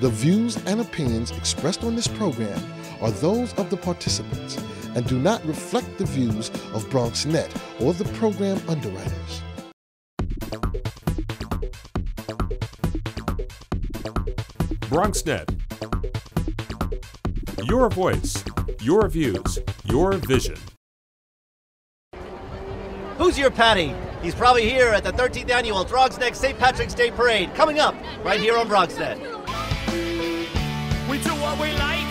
The views and opinions expressed on this program are those of the participants and do not reflect the views of BronxNet or the program underwriters. BronxNet. Your voice, your views, your vision. Who's your Patty? He's probably here at the 13th annual Throggs Neck St. Patrick's Day Parade, coming up right here on BronxNet. We do what we like.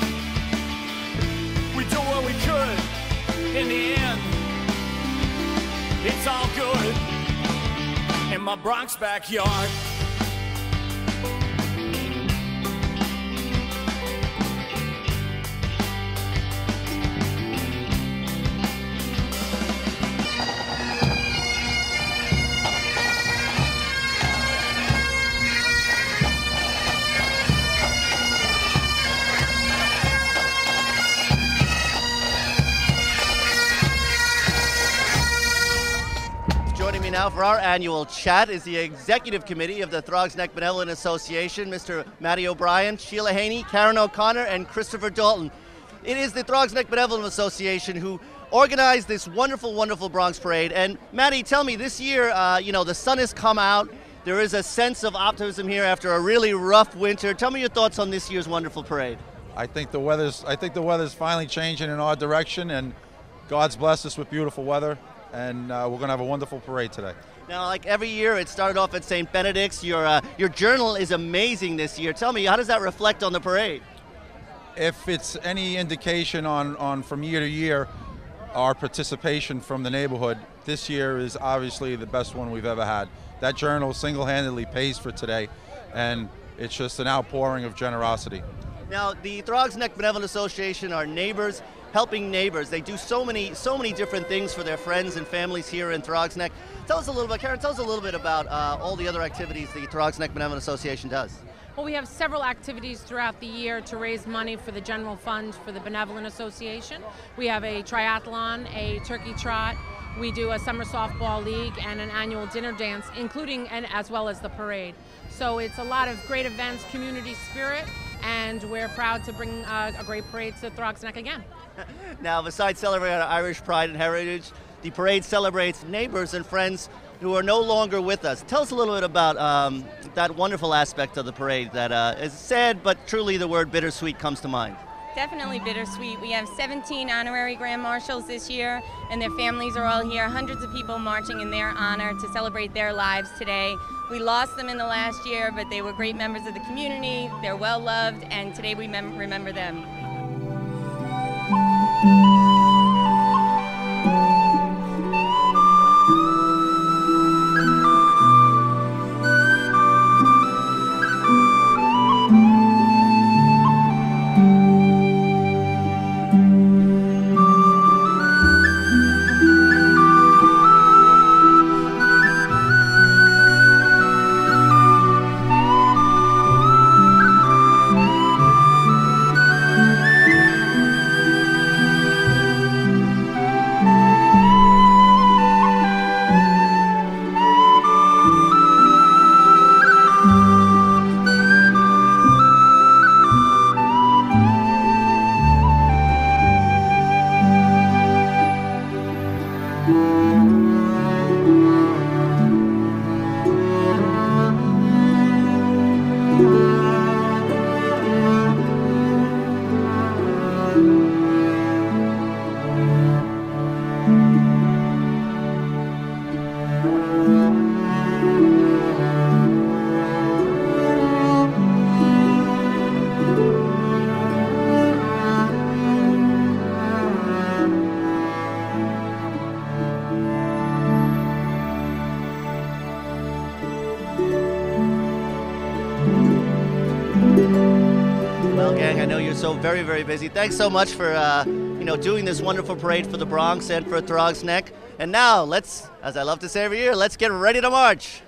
We do what we could. In the end, it's all good in my Bronx backyard. Joining me now for our annual chat is the Executive Committee of the Throggs Neck Benevolent Association, Mr. Matty O'Brien, Sheila Haney, Karen O'Connor, and Christopher Dalton. It is the Throggs Neck Benevolent Association who organized this wonderful, wonderful Bronx Parade. And Matty, tell me, this year, the sun has come out. There is a sense of optimism here after a really rough winter. Tell me your thoughts on this year's wonderful parade. I think the weather's finally changing in our direction, and God's blessed us with beautiful weather. And we're going to have a wonderful parade today. Now, like every year, it started off at St. Benedict's. Your journal is amazing this year. Tell me, how does that reflect on the parade? If it's any indication on from year to year, our participation from the neighborhood, this year is obviously the best one we've ever had. That journal single-handedly pays for today, and it's just an outpouring of generosity. Now, the Throggs Neck Benevolent Association are neighbors helping neighbors. They do so many different things for their friends and families here in Throggs Neck. Tell us a little bit, Karen, tell us a little bit about all the other activities the Throggs Neck Benevolent Association does. Well, we have several activities throughout the year to raise money for the general fund for the Benevolent Association. We have a triathlon, a turkey trot, we do a summer softball league, and an annual dinner dance, including and as well as the parade. So it's a lot of great events, community spirit, and we're proud to bring a great parade to Throggs Neck again. Now, besides celebrating our Irish pride and heritage, the parade celebrates neighbors and friends who are no longer with us. Tell us a little bit about that wonderful aspect of the parade that is sad, but truly the word bittersweet comes to mind. Definitely bittersweet. We have 17 honorary Grand Marshals this year, and their families are all here. Hundreds of people marching in their honor to celebrate their lives today. We lost them in the last year, but they were great members of the community. They're well loved, and today we remember them. So very, very busy. Thanks so much for doing this wonderful parade for the Bronx and for Throggs Neck. And now let's, as I love to say every year, let's get ready to march.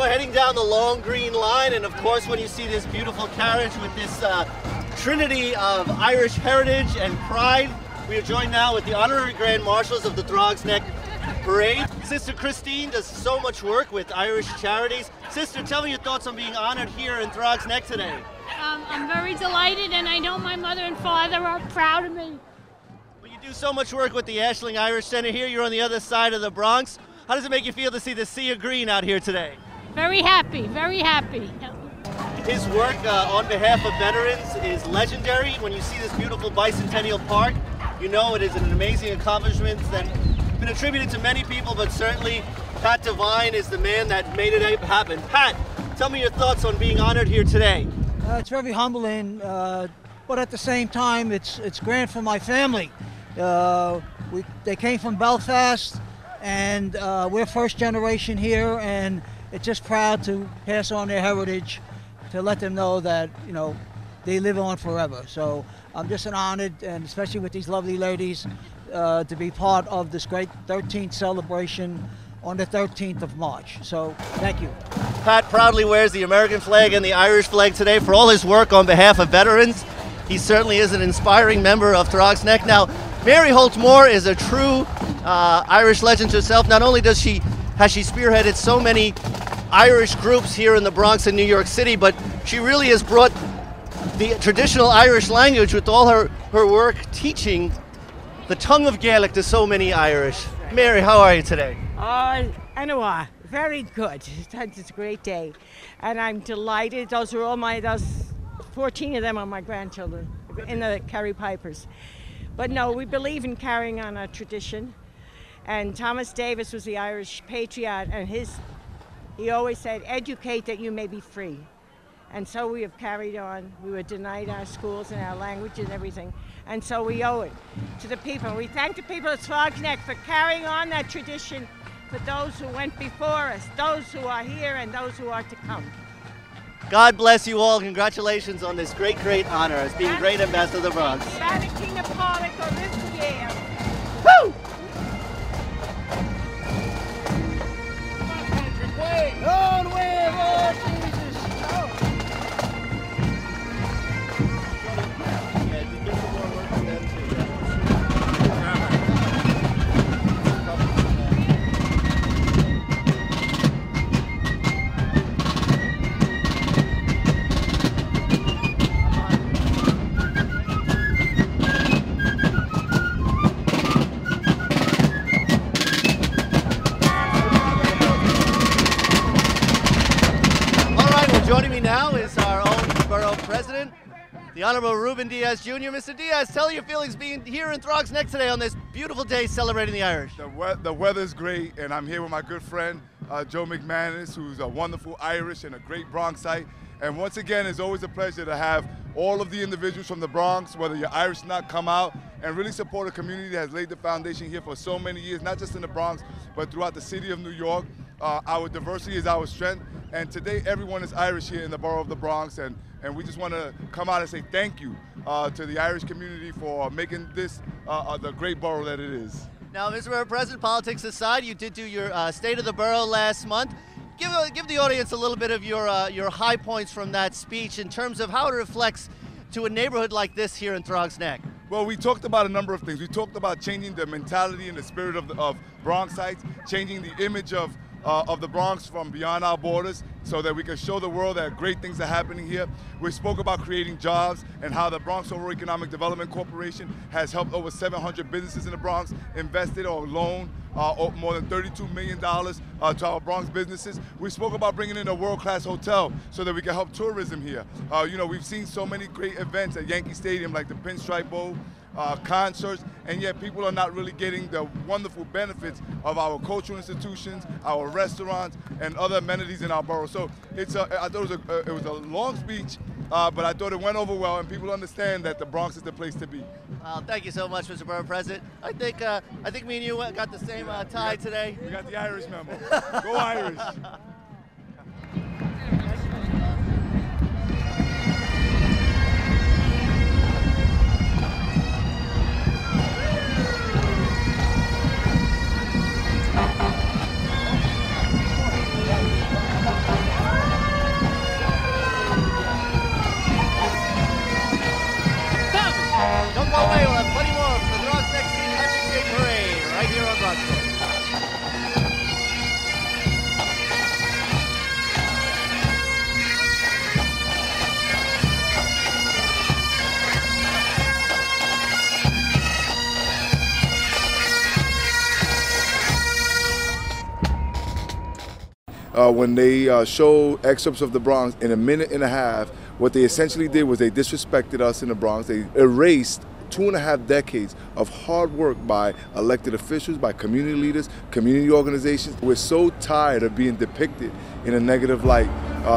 we're heading down the long green line, and of course when you see this beautiful carriage with this trinity of Irish heritage and pride, we are joined now with the Honorary Grand Marshals of the Throggs Neck Parade. Sister Christine does so much work with Irish charities. Sister, tell me your thoughts on being honored here in Throggs Neck today. I'm very delighted, and I know my mother and father are proud of me. Well, you do so much work with the Ashling Irish Center here. You're on the other side of the Bronx. How does it make you feel to see the sea of green out here today? Very happy, very happy. His work on behalf of veterans is legendary. When you see this beautiful bicentennial park, you know it is an amazing accomplishment that's been attributed to many people, but certainly Pat Devine is the man that made it happen. Pat, tell me your thoughts on being honored here today. It's very humbling, but at the same time, it's grand for my family. They came from Belfast, and we're first generation here, and it's just proud to pass on their heritage, to let them know that, you know, they live on forever. So I'm just honored, and especially with these lovely ladies, to be part of this great 13th celebration on the 13th of March. So thank you. Pat proudly wears the American flag and the Irish flag today for all his work on behalf of veterans. He certainly is an inspiring member of Throggs Neck. Now, Mary Holt Moore is a true Irish legend herself. Not only has she spearheaded so many Irish groups here in the Bronx and New York City, but she really has brought the traditional Irish language with all her work teaching the tongue of Gaelic to so many Irish. Mary, how are you today? Anyway, very good. It's a great day, and I'm delighted. Those 14 of them are my grandchildren in the Kerry Pipers. But no, we believe in carrying on a tradition. And Thomas Davis was the Irish patriot, and he always said, "Educate that you may be free." And so we have carried on. We were denied our schools and our language and everything. And so we owe it to the people. We thank the people of Throggs Neck for carrying on that tradition for those who went before us, those who are here, and those who are to come. God bless you all. Congratulations on this great, great honor as being great ambassador of the Bronx. Woo! Joining me now is our own borough president, the Honorable Ruben Diaz Jr. Mr. Diaz, tell your feelings being here in Throggs Neck today on this beautiful day celebrating the Irish. The weather's great, and I'm here with my good friend, Joe McManus, who's a wonderful Irish and a great Bronxite. And once again, it's always a pleasure to have all of the individuals from the Bronx, whether you're Irish or not, come out and really support a community that has laid the foundation here for so many years, not just in the Bronx, but throughout the city of New York. Our diversity is our strength, and today everyone is Irish here in the borough of the Bronx, and we just want to come out and say thank you to the Irish community for making this the great borough that it is. Now, Mr. Borough President, politics aside, you did do your State of the Borough last month. Give the audience a little bit of your high points from that speech in terms of how it reflects to a neighborhood like this here in Throggs Neck. Well, we talked about a number of things. We talked about changing the mentality and the spirit of Bronxites, changing the image of the Bronx from beyond our borders so that we can show the world that great things are happening here. We spoke about creating jobs and how the Bronx Overall Economic Development Corporation has helped over 700 businesses in the Bronx, invested or loaned more than $32 million to our Bronx businesses. We spoke about bringing in a world-class hotel so that we can help tourism here. You know, we've seen so many great events at Yankee Stadium like the Pinstripe Bowl, concerts, and yet people are not really getting the wonderful benefits of our cultural institutions, our restaurants, and other amenities in our borough. So I thought it was a long speech, but I thought it went over well, and people understand that the Bronx is the place to be. Thank you so much, Mr. Borough President. I think me and you got the same tie today. We got the Irish memo. Go Irish. when they show excerpts of the Bronx in a minute and a half, what they essentially did was they disrespected us in the Bronx. They erased 2.5 decades of hard work by elected officials, by community leaders, community organizations. We're so tired of being depicted in a negative light.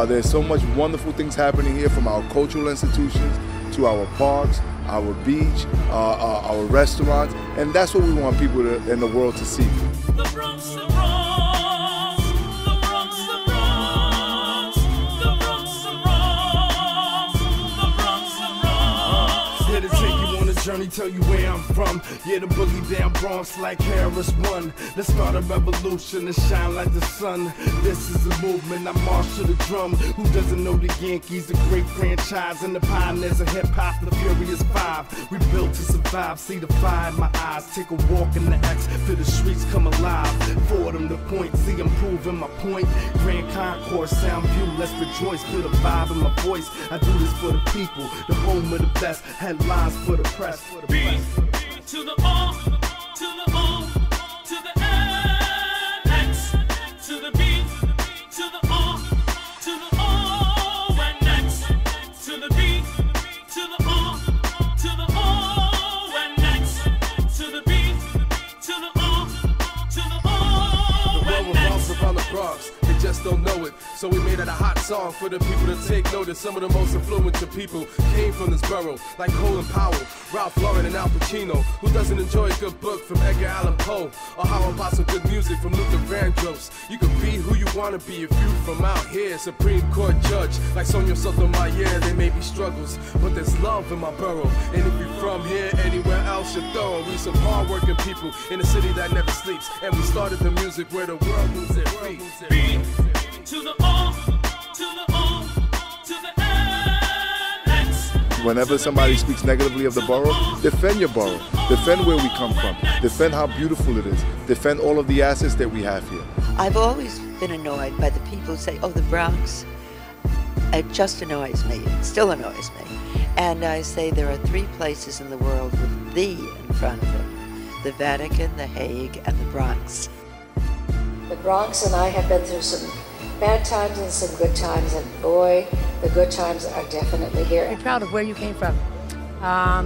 There's so much wonderful things happening here, from our cultural institutions to our parks, our beach, our restaurants, and that's what we want people in the world to see. The Bronx, the Bronx, the Bronx, the Bronx, the Bronx, the Bronx, the Bronx, the Bronx. Here to take you on a journey, tell you where I'm from. Yeah, the boogie down Bronx like Harris won. Let's start a revolution and shine like the sun. This is a movement, I march to the drum. Who doesn't know the Yankees, the great franchise, and the pioneers of hip-hop, the Furious Five. We built to survive, see the fire in my eyes. Take a walk in the X, feel the streets come alive. Fordham the point, see I'm proving my point. Grand Concourse, Sound View, let's rejoice. Feel the vibe in my voice, I do this for the people. The home of the best, headlines for the press. B to the O, to the O, to the N, X, to the B, to the O, to the O, and X, to the B, to the O, to the O, and X, to the B, to the O, to the O, and X. The world revolves around the Bronx. Just don't know it, so we made it a hot song for the people to take notice. Some of the most influential people came from this borough, like Colin Powell, Ralph Lauren, and Al Pacino. Who doesn't enjoy a good book from Edgar Allan Poe, or how about some good music from Luther Vandross? You can be who you want to be if you from out here. Supreme Court judge like Sonia Sotomayor. There may be struggles, but there's love in my borough. And if you're from here, anywhere else you're thorough. We some hard-working people in a city that never sleeps, and we started the music where the world moves their feet. To the O, to the O, to the N, X. Whenever somebody speaks negatively of the borough, defend your borough. Defend where we come from. Defend how beautiful it is. Defend all of the assets that we have here. I've always been annoyed by the people who say, oh, the Bronx. It just annoys me. It still annoys me. And I say there are 3 places in the world with "the" in front of them: the Vatican, The Hague, and the Bronx. The Bronx and I have been through some bad times and some good times, and boy, the good times are definitely here. I'm proud of where you came from,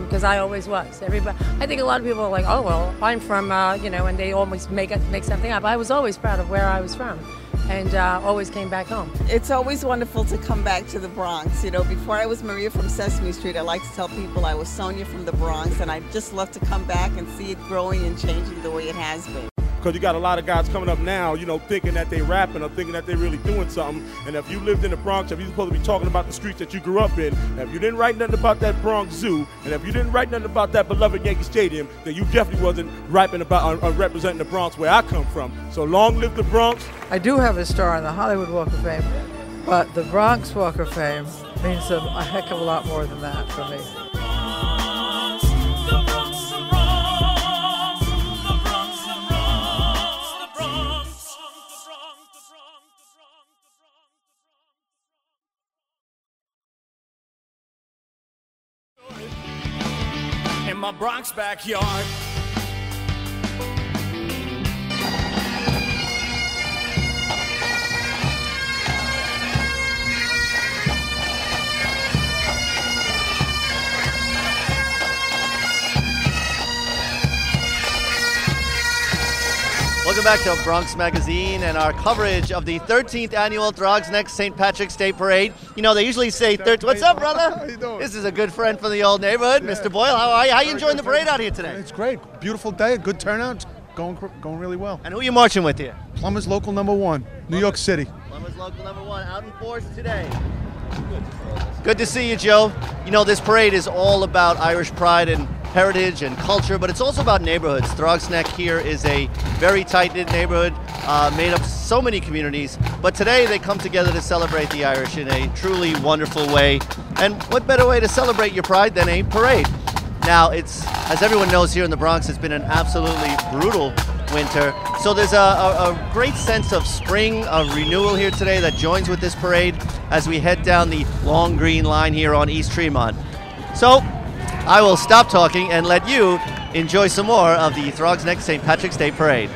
because I always was. Everybody, I think a lot of people are like, oh, well, I'm from, you know, and they always make something up. I was always proud of where I was from, and always came back home. It's always wonderful to come back to the Bronx. You know, before I was Maria from Sesame Street, I like to tell people I was Sonia from the Bronx, and I just love to come back and see it growing and changing the way it has been. Because you got a lot of guys coming up now, you know, thinking that they rapping or thinking that they really doing something. And if you lived in the Bronx, if you're supposed to be talking about the streets that you grew up in, if you didn't write nothing about that Bronx Zoo, and if you didn't write nothing about that beloved Yankee Stadium, then you definitely wasn't rapping about representing the Bronx where I come from. So long live the Bronx. I do have a star on the Hollywood Walk of Fame, but the Bronx Walk of Fame means a heck of a lot more than that for me. In my Bronx backyard. Welcome back to Bronx Magazine and our coverage of the 13th annual Throggs Neck St. Patrick's Day Parade. You know, they usually say, what's up, brother? How you doing? This is a good friend from the old neighborhood, yeah. Mr. Boyle. How are you? How are you enjoying the parade out here today? It's great. Beautiful day, good turnout, going really well. And who are you marching with here? Plumbers Local #1, New York City. Plumbers Local #1, out in force today. Good to see you, Joe. You know, this parade is all about Irish pride and heritage and culture, but it's also about neighborhoods. Throggs Neck here is a very tight-knit neighborhood made up of so many communities, but today they come together to celebrate the Irish in a truly wonderful way. And what better way to celebrate your pride than a parade? Now, it's, as everyone knows here in the Bronx, it's been an absolutely brutal winter, so there's a great sense of spring, of renewal here today that joins with this parade as we head down the long green line here on East Tremont. So I will stop talking and let you enjoy some more of the Throggs Neck St. Patrick's Day Parade.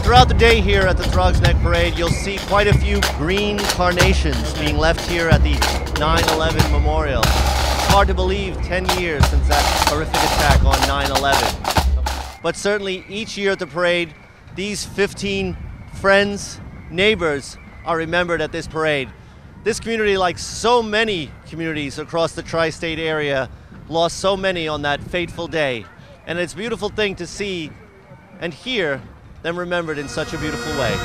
throughout the day here at the Throggs Neck Parade, you'll see quite a few green carnations being left here at the 9/11 Memorial. It's hard to believe 10 years since that horrific attack on 9/11. But certainly each year at the parade, these 15 friends, neighbors are remembered at this parade. This community, like so many communities across the tri-state area, lost so many on that fateful day. And it's a beautiful thing to see and hear them remembered in such a beautiful way.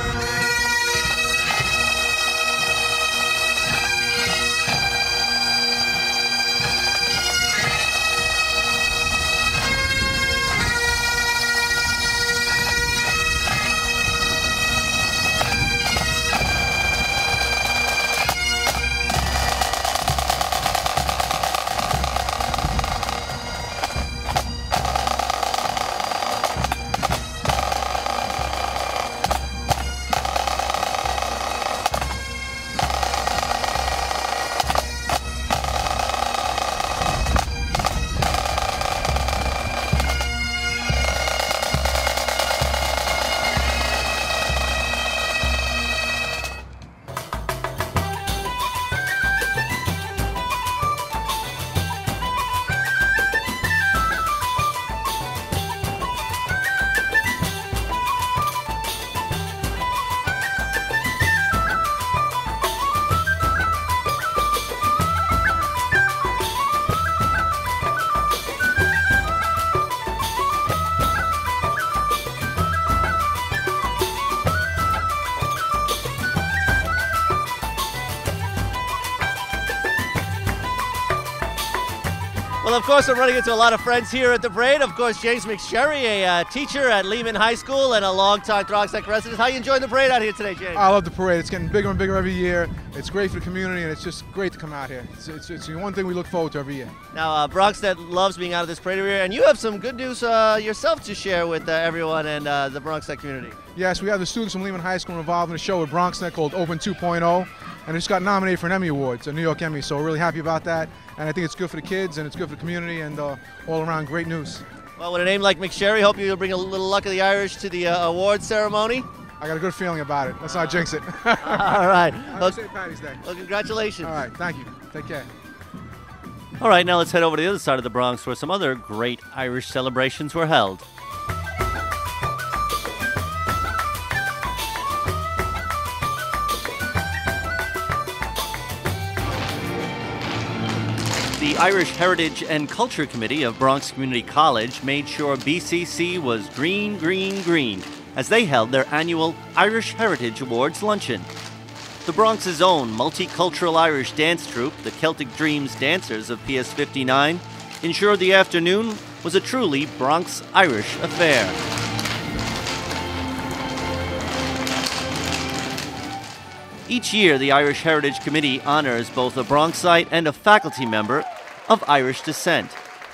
Well, of course, I'm running into a lot of friends here at the parade. Of course, James McSherry, a teacher at Lehman High School and a longtime Throggs Neck resident. How are you enjoying the parade out here today, James? I love the parade. It's getting bigger and bigger every year. It's great for the community, and it's just great to come out here. It's the one thing we look forward to every year. Now, BronxNet loves being out of this parade every year, and you have some good news yourself to share with everyone and the BronxNet community. Yes, we have the students from Lehman High School involved in a show with BronxNet called Open 2.0, and it just got nominated for an Emmy Awards, a New York Emmy, so we're really happy about that. And I think it's good for the kids, and it's good for the community, and all around great news. Well, with a name like McSherry, hope you'll bring a little luck of the Irish to the awards ceremony. I got a good feeling about it. Let's not jinx it. All right. Happy St. Patty's Day. Well, congratulations. All right, thank you. Take care. All right, now let's head over to the other side of the Bronx where some other great Irish celebrations were held. The Irish Heritage and Culture Committee of Bronx Community College made sure BCC was green, green, green as they held their annual Irish Heritage Awards luncheon. The Bronx's own multicultural Irish dance troupe, the Celtic Dreams Dancers of PS 59, ensured the afternoon was a truly Bronx-Irish affair. Each year, the Irish Heritage Committee honors both a Bronxite and a faculty member of Irish descent.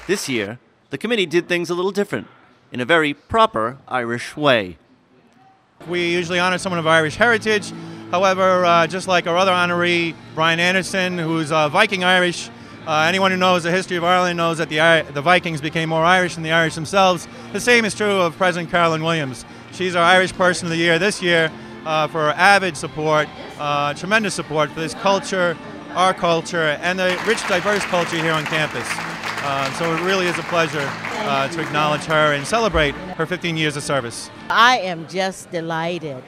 This year, the committee did things a little different, in a very proper Irish way. We usually honor someone of Irish heritage. However, just like our other honoree, Brian Anderson, who's Viking Irish, anyone who knows the history of Ireland knows that the Vikings became more Irish than the Irish themselves. The same is true of President Carolyn Williams. She's our Irish Person of the Year this year for her avid support, tremendous support for this culture, our culture, and the rich, diverse culture here on campus. So it really is a pleasure to acknowledge her and celebrate her 15 years of service. I am just delighted.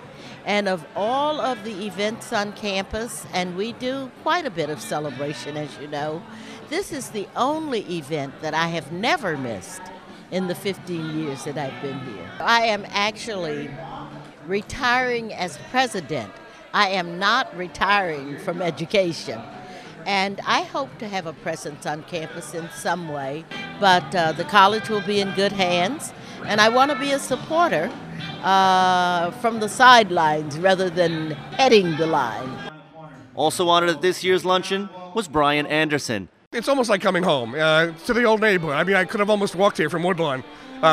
And of all of the events on campus, and we do quite a bit of celebration, as you know, this is the only event that I have never missed in the 15 years that I've been here. I am actually retiring as president. I am not retiring from education. And I hope to have a presence on campus in some way, but the college will be in good hands, and I want to be a supporter from the sidelines rather than heading the line. Also honored at this year's luncheon was Brian Anderson. It's almost like coming home to the old neighborhood. I mean, I could have almost walked here from Woodlawn.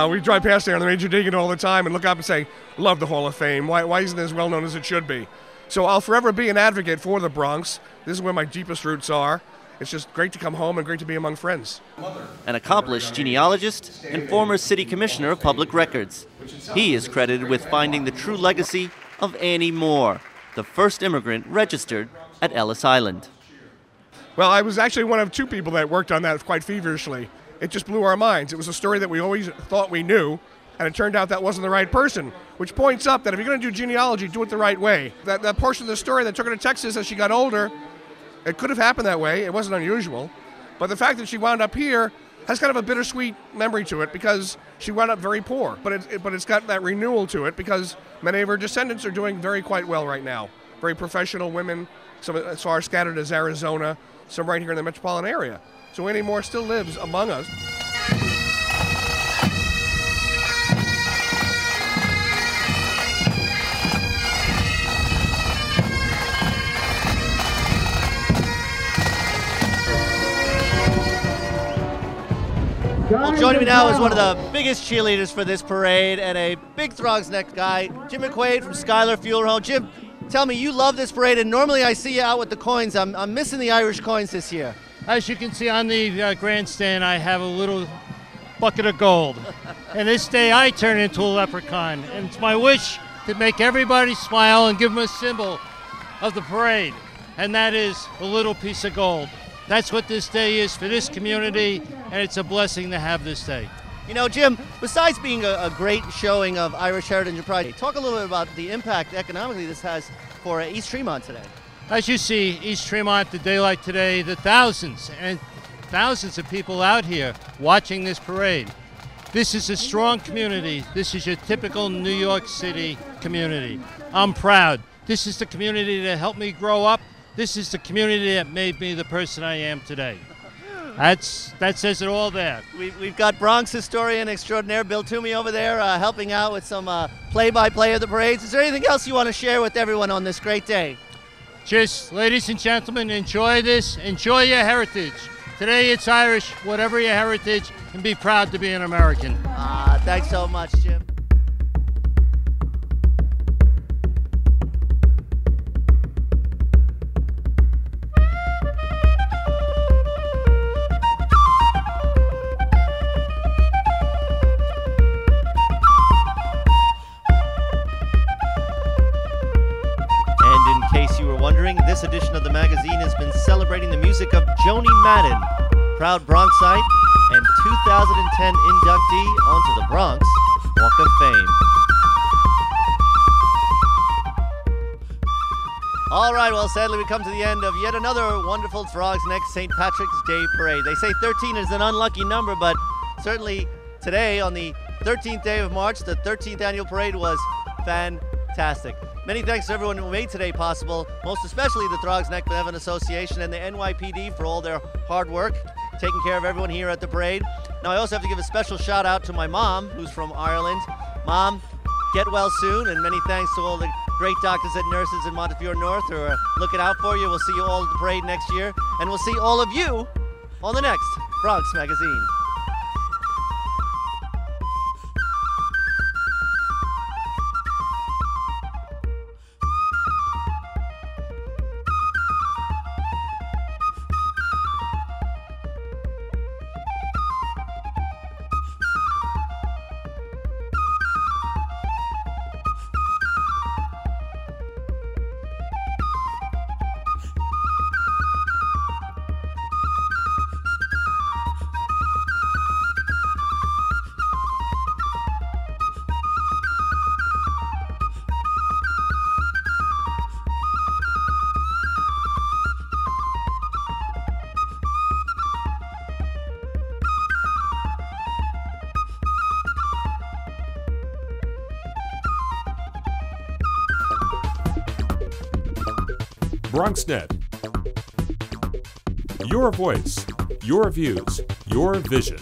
We drive past there on the Major Deegan all the time and look up and say, love the Hall of Fame. Why isn't it as well known as it should be? So I'll forever be an advocate for the Bronx. This is where my deepest roots are. It's just great to come home and great to be among friends. An accomplished genealogist and former city commissioner of public records. He is credited with finding the true legacy of Annie Moore, the first immigrant registered at Ellis Island. Well, I was actually one of two people that worked on that quite feverishly. It just blew our minds. It was a story that we always thought we knew, and it turned out that wasn't the right person, which points up that if you're going to do genealogy, do it the right way. That portion of the story that took her to Texas as she got older, it could have happened that way. It wasn't unusual. But the fact that she wound up here has kind of a bittersweet memory to it because she wound up very poor. But it's got that renewal to it because many of her descendants are doing quite well right now. Very professional women, some as far scattered as Arizona, some right here in the metropolitan area. So Annie Moore still lives among us. Well, joining me now is one of the biggest cheerleaders for this parade and a big Throggs Neck guy, Jim McQuaid from Schuyler Fuel Home. Jim, tell me, you love this parade, and normally I see you out with the coins. I'm missing the Irish coins this year. As you can see on the grandstand, I have a little bucket of gold. And this day I turn into a leprechaun. And it's my wish to make everybody smile and give them a symbol of the parade. And that is a little piece of gold. That's what this day is for this community, and it's a blessing to have this day. You know, Jim, besides being a great showing of Irish heritage and pride, talk a little bit about the impact economically this has for East Tremont today. As you see, East Tremont, the day like today, the thousands and thousands of people out here watching this parade. This is a strong community. This is your typical New York City community. I'm proud. This is the community that helped me grow up. This is the community that made me the person I am today. That says it all there. We've got Bronx historian extraordinaire Bill Toomey over there helping out with some play-by-play of the parades. Is there anything else you want to share with everyone on this great day? Just, ladies and gentlemen, enjoy this. Enjoy your heritage. Today it's Irish, whatever your heritage, and be proud to be an American. Thanks so much, Jim. This edition of the magazine has been celebrating the music of Joni Madden, proud Bronxite and 2010 inductee onto the Bronx Walk of Fame. All right, well, sadly we come to the end of yet another wonderful Throggs Neck St. Patrick's Day parade. They say 13 is an unlucky number, but certainly today on the 13th day of March, the 13th annual parade was fantastic. Many thanks to everyone who made today possible, most especially the Throggs Neck Benevolent Association and the NYPD for all their hard work, taking care of everyone here at the parade. Now, I also have to give a special shout out to my mom, who's from Ireland. Mom, get well soon, and many thanks to all the great doctors and nurses in Montefiore North who are looking out for you. We'll see you all at the parade next year, and we'll see all of you on the next Bronx Magazine. BronxNet. Your voice, your views, your vision.